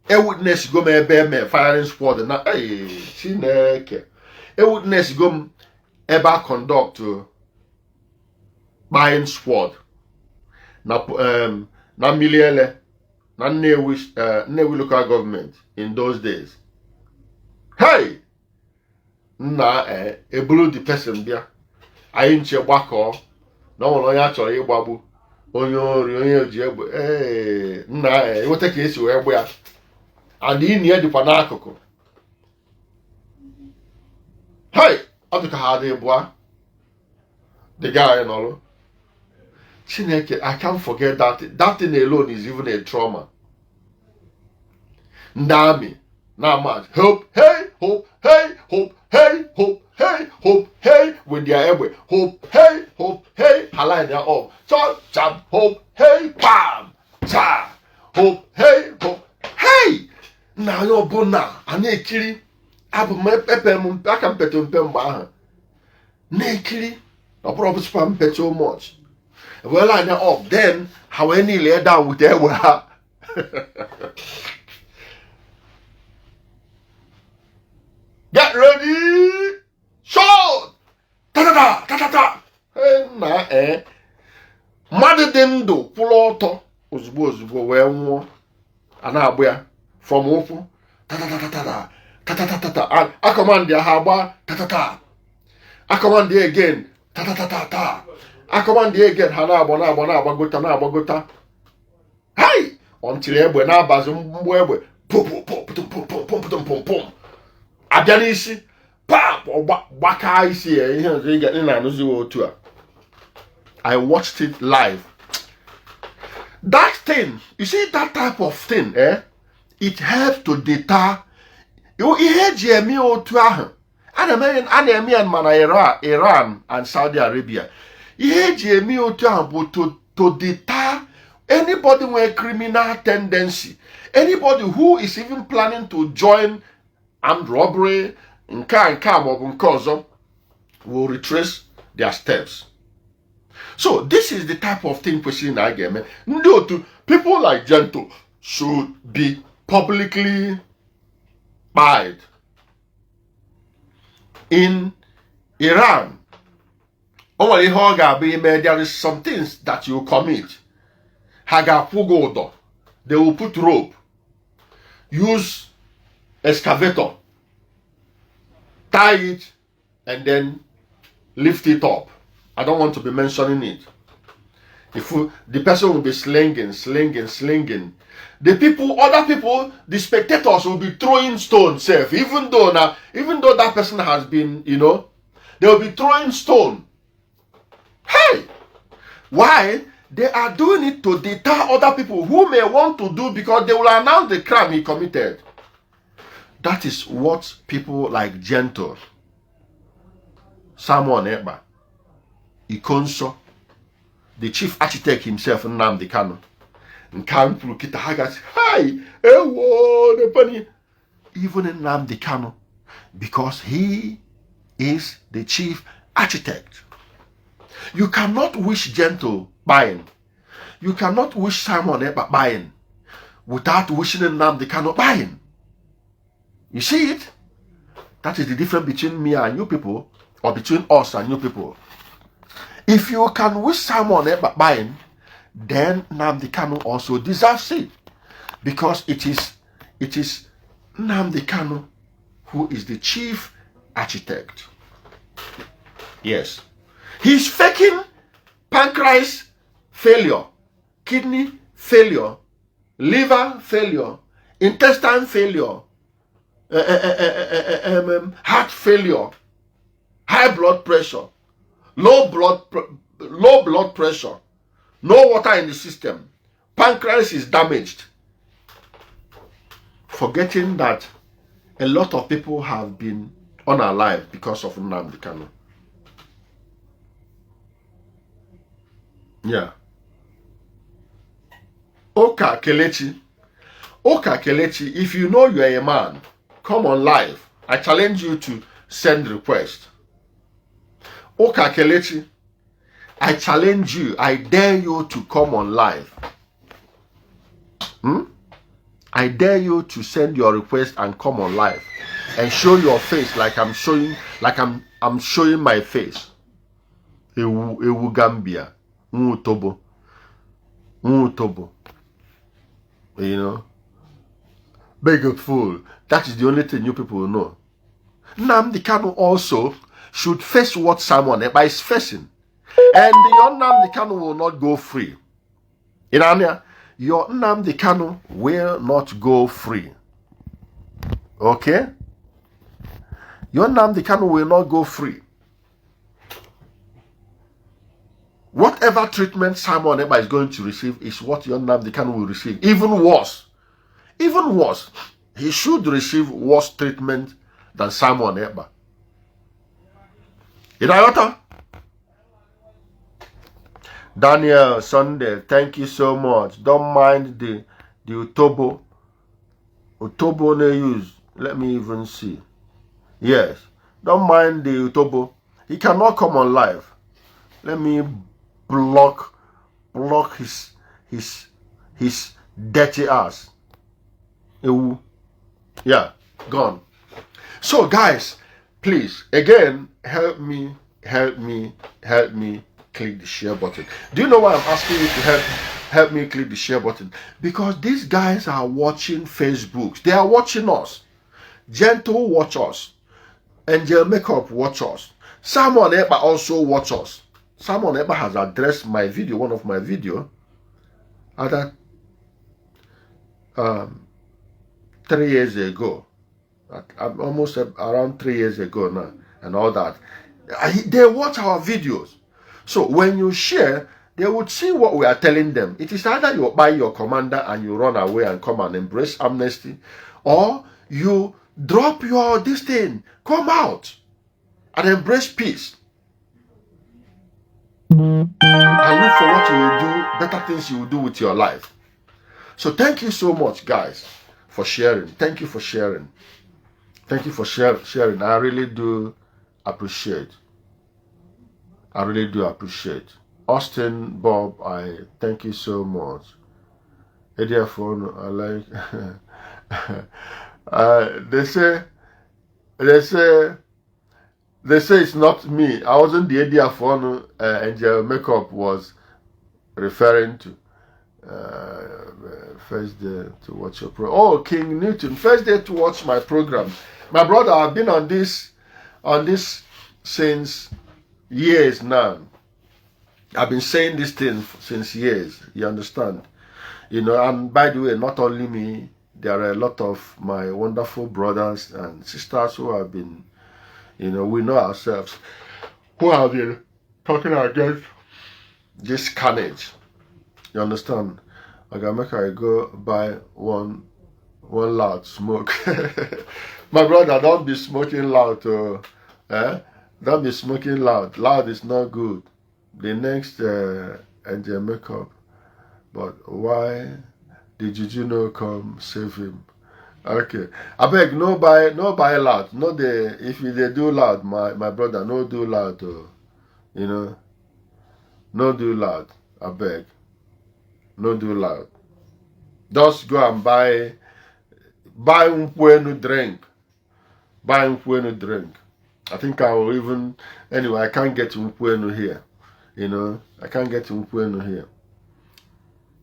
A witness go me firing squad. Na Chineke. A witness go eba conduct buying squad. Na miliele. Na Nnewi local government in those days. Hey! Ebulu the person there. Anyị nche gbakọ na ọnwụrụ onye a chọrọ ịgbagbu onye ori onye ji egbe enweta ka esi wee gba ya and ini ya dịkwa n'akụkụ. Hey! Ọ dị ka ha dị bụa the guy nọrụ. Chineke, I can't forget that. That thing alone is even a trauma. Ndị amị na march. Hope, hey, hope, hey, hope, hey, hope, hey, hope, hey, with their egbe. Hope, hey, haline ya off. Chop, chop, hope, hey, bam, cha. Hope, hey, hey. Na yo bona, ana ekiri. Abu me pepe mu aka mpeto mpe mgbe ahụ. Na ekiri. No problem spam pet so much. Well, I know up. Then, how any lay down with their well. Get ready. Shot. Ta. Hey, Mother Dendo, pull auto. Ozugbo wee nwụọ. Ana agba ya from ụkwụ. Ta. I command ya ha agba. Ta. I command you again. Ta. I command you again. Ha na-agbagota. Hey! Until egbe na-abazi mgbu egbe. Pum. Abịa n'isi. Pap! Gbaka isi ya. Ihe ọzọ ị na-anụzi otu a. I watched it live. That thing, you see that type of thing, it helps to deter. Ihe eji eme otu ahụ. A na-eme ya mana Iran and Saudi Arabia. Ihe eji eme otu ahụ bụ to deter anybody with a criminal tendency. Anybody who is even planning to join armed robbery, nke maọbụ nke ọzọ, will retrace their steps. So this is the type of thing kwesịrị na a ga-eme. Ndị otu, people like Gento should be publicly barred. In Iran, there is some things that you commit. They will put rope, use excavator, tie it, and then lift it up. I don't want to be mentioning it. The person will be slinging. Other people, the spectators will be throwing stones safe. Even though that person has been, they will be throwing stone. Hey! Why? They are doing it to deter other people who may want to do, because they will announce the crime he committed. That is what people like Gento, Samuel Eba, Ikonso, the chief architect himself, Nnamdi Kanu, and Kampuru Kitahagas, hi, even Nnamdi Kanu, because he is the chief architect. You cannot wish Gento buying. You cannot wish Simon Eba buying without wishing Nnamdi Kanu buying. You see it? That is the difference between me and you people, or between us and you people. If you can wish someone buying, then Nnamdi Kanu also deserves it, because it is Nnamdi Kanu who is the chief architect. Yes, he's faking pancreas failure, kidney failure, liver failure, intestine failure, heart failure, high blood pressure, low blood pressure, no water in the system, pancreas is damaged, forgetting that a lot of people have been unalive because of Nnamdi Kanu. Yeah. Oka Kelechi, if you know you are a man, come on live. I challenge you to send request. Oka Kelechi, I challenge you, I dare you to come on live. I dare you to send your request and come on live and show your face like I'm showing, I'm showing my face. Ewu Gambia, Utobo. You know, big fool. That is the only thing you people know. Nnamdi Kanu also should face what Simon Ekpa is facing, and your Nnamdi Kanu will not go free. Your Nnamdi Kanu will not go free. Okay? Your Nnamdi Kanu will not go free. Whatever treatment Simon Ekpa is going to receive is what your Nnamdi Kanu will receive. Even worse. Even worse. He should receive worse treatment than Simon Ekpa. Idayota? Daniel Sunday, thank you so much. Don't mind the Utobo. Utobo they use. Let me even see. Yes. Don't mind the Utobo. He cannot come on live. Let me block his dirty ass. Yeah, gone. So guys, please, again, help me click the share button. Do you know why I'm asking you to help me click the share button? Because these guys are watching Facebook. They are watching us. Gentle watch us. Angel Makeup watch us. Simon Ekpa also watch us. Simon Ekpa has addressed my video, one of my video, other 3 years ago, almost around 3 years ago now, and all that. They watch our videos. So when you share, they would see what we are telling them. It is either you buy your commander and you run away and come and embrace amnesty, or you drop your this thing, come out and embrace peace. And look for what you will do, better things you will do with your life. So thank you so much, guys, for sharing. Thank you for sharing. Thank you for sharing. I really do appreciate. I really do appreciate. Austin Bob, I thank you so much. Ediaphone, I like. They say it's not me. I wasn't the Ediaphone Angel Makeup was referring to. First day to watch your program. Oh, King Newton, first day to watch my program. My brother, I've been on this since years now. I've been saying this thing since years. You understand? You know, and by the way, not only me, there are a lot of my wonderful brothers and sisters who have been, you know, we know ourselves, who have been talking against this carnage. You understand? I gotta make I go buy one loud smoke. My brother, don't be smoking loud. Don't be smoking loud. Loud is not good. The next Angel Makeup. But why did Juju no come save him? Okay. I beg, no buy loud. No if they do loud, my brother, no do loud. You know. No do loud. I beg. No do loud. Just go and buy Kwenu drink. buy Kwenu drink. I think I will even, anyway, I can't get Kwenu here. You know, I can't get Kwenu here.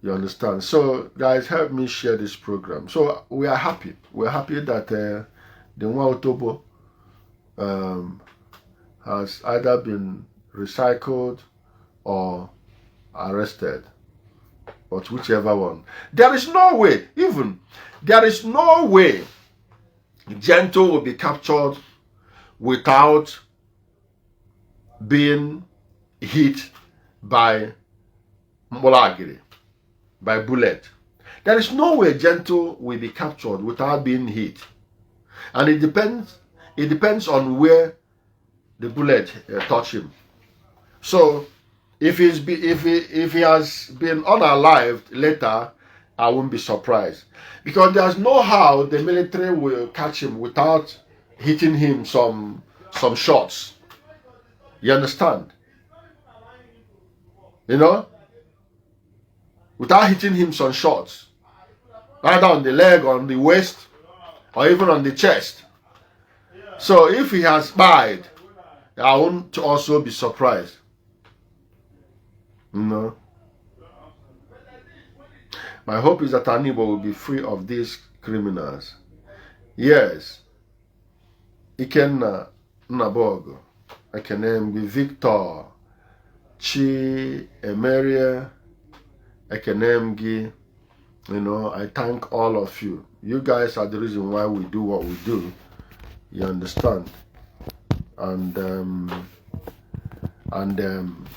You understand? So, guys, help me share this program. So, we are happy. We're happy that the Nwa Otobo has either been recycled or arrested. But whichever one. There is no way, there is no way Gentle will be captured without being hit by Molagiri, by bullet. There is no way Gentle will be captured without being hit. And it depends on where the bullet touch him. So if he has been unalived later, I won't be surprised, because there's no how the military will catch him without hitting him some shots. You understand? You know, without hitting him some shots, either on the leg, on the waist, or even on the chest. So if he has died, I won't also be surprised. No. My hope is that Ndigbo will be free of these criminals. Yes. Ikenna Nnabogo, Ekenemgi, Victor, Chi, Emeria, Ekenemgi. You know, I thank all of you. You guys are the reason why we do what we do. You understand? And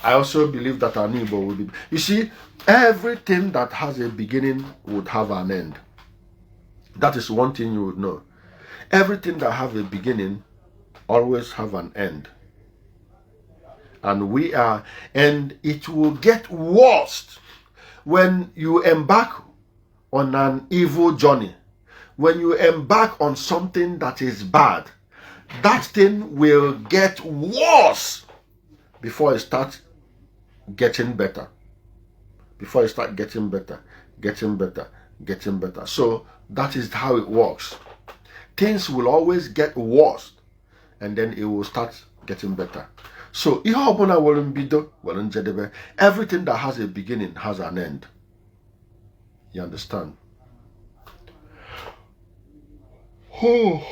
I also believe that Ndigbo will be. You see, everything that has a beginning would have an end. That is one thing you would know. Everything that have a beginning always have an end. And it will get worse when you embark on an evil journey. When you embark on something that is bad, that thing will get worse before it starts getting better. Before it starts getting better, getting better, getting better. So that is how it works. Things will always get worse, and then it will start getting better. So everything that has a beginning has an end. You understand? Oh,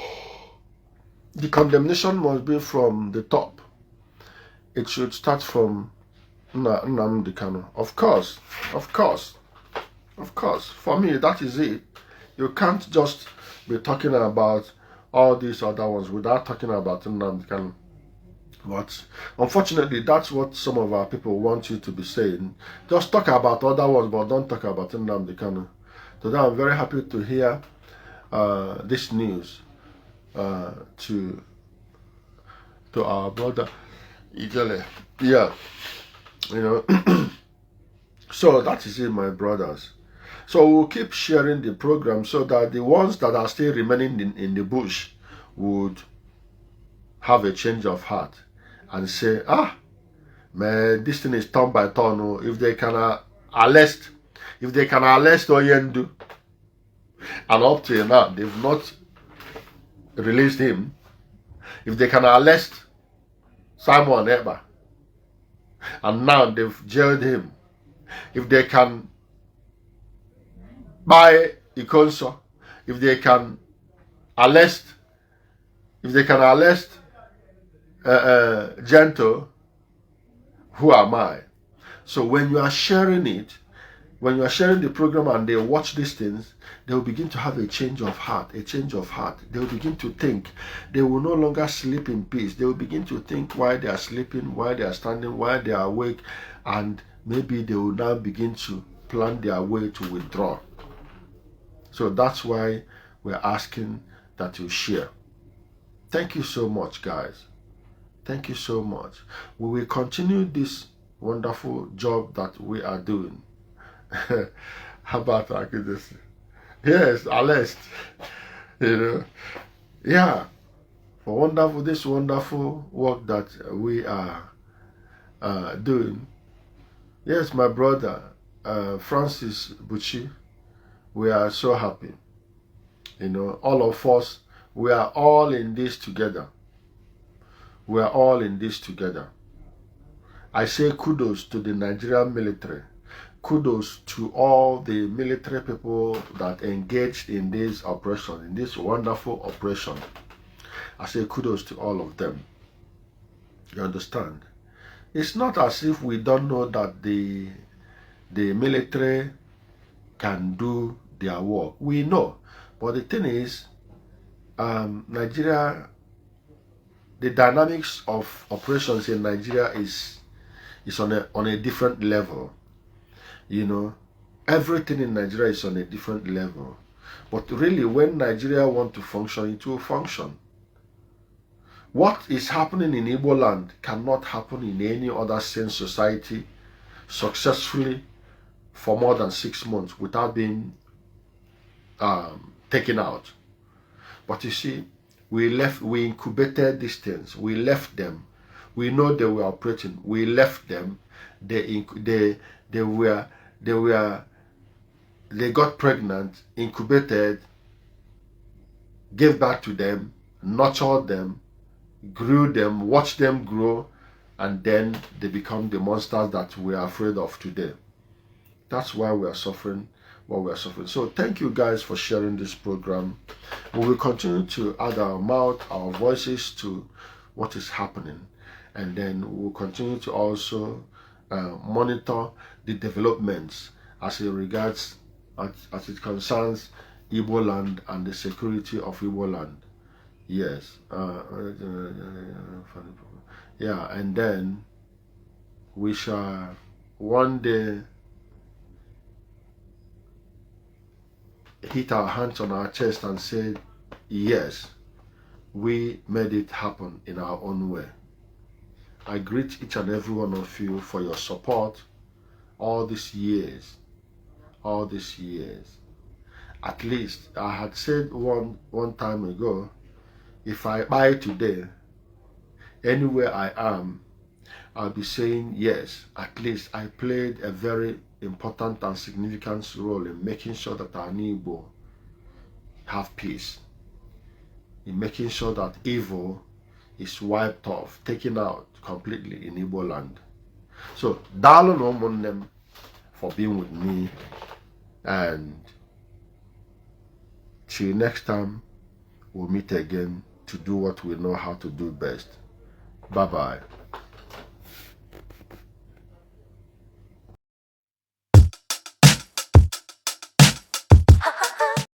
the condemnation must be from the top. It should start from Nnamdi Kanu. Of course. For me, that is it. You can't just be talking about all these other ones without talking about Nnamdi Kanu. But unfortunately, that's what some of our people want you to be saying. Just talk about other ones, but don't talk about Nnamdi Kanu. Today, I'm very happy to hear this news to our brother Ijele. Yeah, you know. So that is it, my brothers. So we'll keep sharing the program so that the ones that are still remaining in the bush would have a change of heart and say, man, this thing is turn by turn. If they can arrest Oyendu, and up till now they've not released him. If they can arrest Simon Eba, and now they've jailed him. If they can buy Ikonso, if they can arrest Gentle, who am I? So when you are sharing it, when you are sharing the program and they watch these things, they will begin to have a change of heart, They will begin to think. They will no longer sleep in peace. They will begin to think why they are sleeping, why they are standing, why they are awake, and maybe they will now begin to plan their way to withdraw. So that's why we're asking that you share. Thank you so much, guys. Thank you so much. We will continue this wonderful job that we are doing. How about accuracy? Yes, arrest. You know, yeah. For this wonderful work that we are doing. Yes, my brother Francis Buchi, we are so happy. You know, all of us We are all in this together. We are all in this together. I say kudos to the Nigerian military. Kudos to all the military people that engaged in this operation, in this wonderful operation. I say kudos to all of them. You understand? It's not as if we don't know that the military can do their work. We know. But the thing is, Nigeria, the dynamics of operations in Nigeria is on a different level. You know, everything in Nigeria is on a different level. But really, when Nigeria wants to function, it will function. What is happening in Igboland cannot happen in any other sane society successfully for more than 6 months without being taken out. But you see, we incubated these things. We left them. We know they were operating. We left them. They got pregnant, incubated, gave back to them, nurtured them, grew them, watched them grow, and then they become the monsters that we are afraid of today. That's why we are suffering what we are suffering. So thank you guys for sharing this program. We will continue to add our mouth, our voices to what is happening, and then we will continue to also monitor the developments as it regards, as it concerns Igboland and the security of Igboland. Yes. Yeah, and then we shall one day hit our hands on our chest and say, yes, we made it happen in our own way. I greet each and every one of you for your support all these years. All these years. At least I had said one time ago, if I buy today, anywhere I am, I'll be saying yes. At least I played a very important and significant role in making sure that our Ndigbo have peace, in making sure that evil is wiped off, taken out completely in Igboland. So, daalụ na ụmụnne m for being with me, and till next time we'll meet again to do what we know how to do best. Bye bye.